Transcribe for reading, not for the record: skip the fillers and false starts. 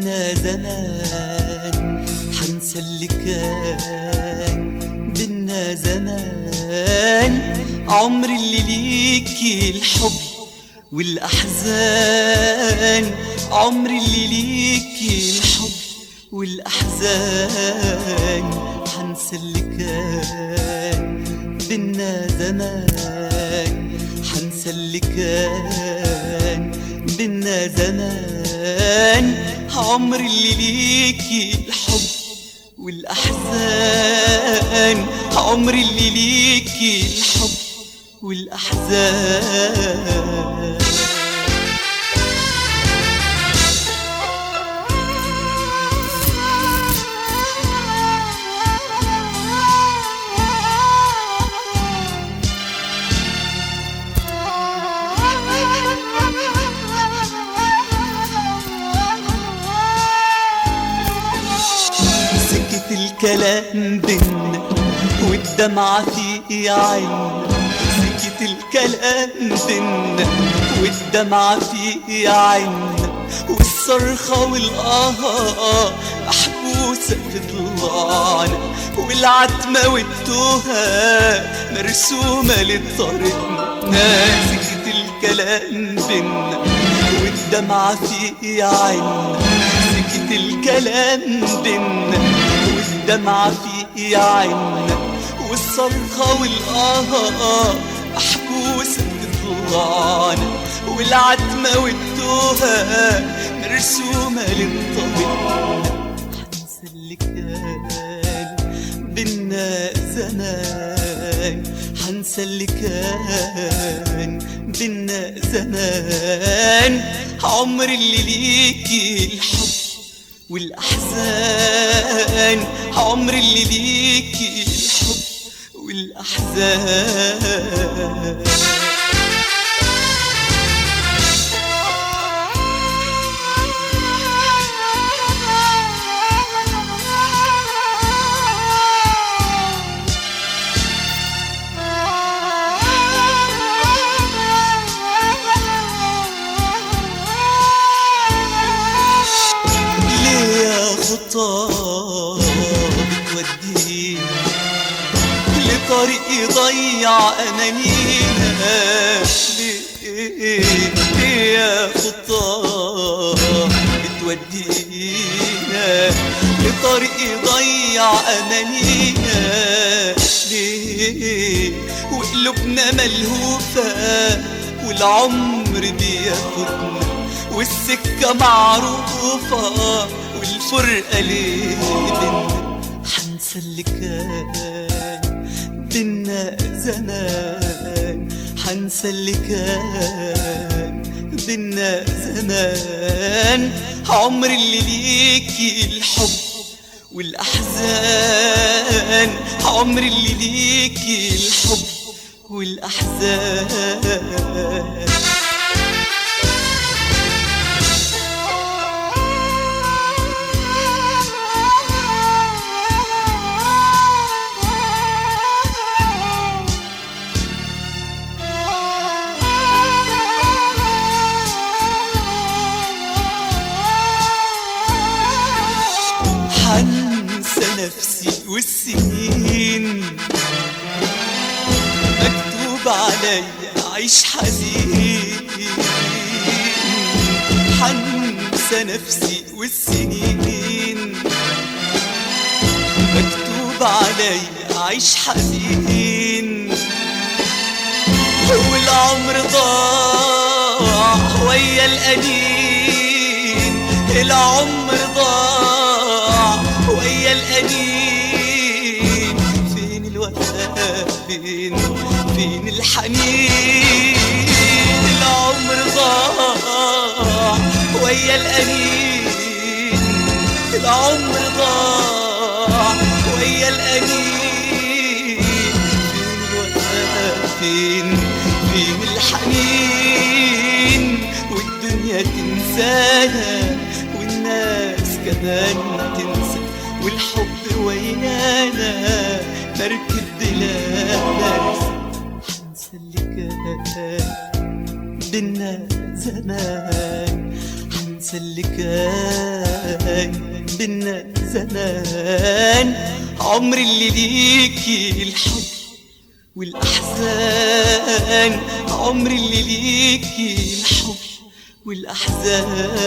بينا زمان حنسى اللي كان بينا زمان. عمر اللي ليكي الحب والأحزان، عمر اللي ليكي الحب والأحزان. حنسى اللي كان بينا زمان، حنسى اللي كان بينا زمان. عمر اللي ليكي الحب والأحزان، عمر اللي ليكي الحب والأحزان. سكت الكلام بينا والدمعة في عيننا، سكت الكلام بينا والدمعة في عيننا. والصرخة والآه محبوسة في ضلعنا، والعتمة والتوهة مرسومة لطريقنا. سكت الكلام بينا والدمعة في عيننا، سكت الكلام بينا والدمعة في عيننا. والصرخة والآه محبوسة في ضلعنا، والعتمة والتوهة مرسومة للطريقنا. حنسى اللي كان بينا زمان، حنسى اللي كان بينا زمان. عمر اللي ليكي الحب والأحزان، عمر اللي ليكي الحب والأحزان. خطاب بتودينا لطريق يضيع أمانينا. ليه يا خطاب بتودينا لطريق يضيع أمانينا؟ ليه وقلوبنا ملهوفة والعمر بياخدنا، والسكة معروفة والفرقة ليه بينا؟ حنسى اللي كان بينا زمان، حنسى اللي كان بينا زمان. عمر اللي ليكي الحب والأحزان، عمر اللي ليكي الحب والأحزان. حنسى نفسي والسنين مكتوب عليا عيش حزين. حنسى نفسي والسنين مكتوب عليا عيش حزين. والعمر ضاع ويا الأنين، العمر ضاع ويا الأنين. فين الوفاء فين الحنين؟ العمر ضاع ويا الأنين، العمر ضاع ويا الأنين. فين الوفاء فين الحنين؟ والدنيا تنسانا والناس كمان تنسى، والحب ويانا مركب بلا مرسى. حنسى اللي كان بينا زمان، ننسى اللي كان بينا زمان. عمر اللي ليكي الحب والأحزان، عمر اللي ليكي الحب والأحزان.